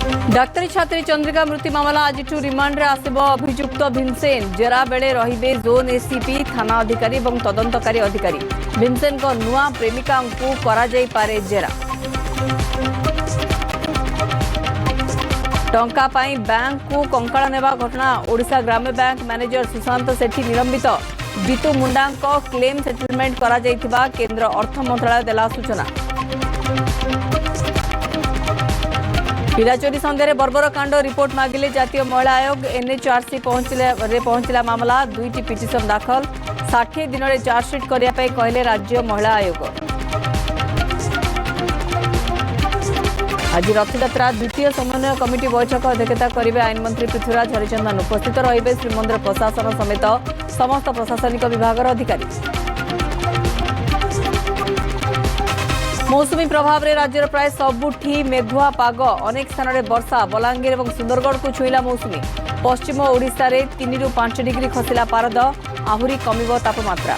डाक्तरी छात्री चंद्रिका मृत्यु मामला आज रिमांड रे आसिब अभियुक्त भीमसेन जेरा बेले रहिबे जोन एसीपी थाना अधिकारी और तदंतकारी अधिकारी भीमसेन को नुआ प्रेमिका को करा जाई पारे जेरा टंका पाई बैंक को कंकाळ नेबा घटना ओडिशा ग्राम्य बैंक मैनेजर सुशांत सेठी निलंबित जीतू मुंडा क्लेम सेटलमेंट करा जाइथिबा केंद्र अर्थ मंत्रालय देला सूचना पिला चोरी सन्देह बर्बर कांड रिपोर्ट मागिले जातीय महिला आयोग एनएचआरसी पहुंचला मामला 2टी पिटिशन दाखल 60 दिन में चार्जसीट करने कहले राज्य महिला आयोग आज रथयात्रा द्वितीय समन्वय कमिटी बैठक अध्यक्षता करेंगे आईन मंत्री पृथ्वीराज हरिचंदन उपस्थित रहिबे श्रीमंदिर प्रशासन समेत समस्त प्रशासनिक विभाग अधिकारी मौसुमी प्रभाव में राज्यर प्राय सबुठी मेघुआ पाग अनेक स्थान में वर्षा बलांगीर और सुंदरगढ़ को छुईला मौसुमी पश्चिम ओडिशा रे 3 ରୁ 5 डिग्री खसिला पारद आहुरी कमिब तापमात्रा।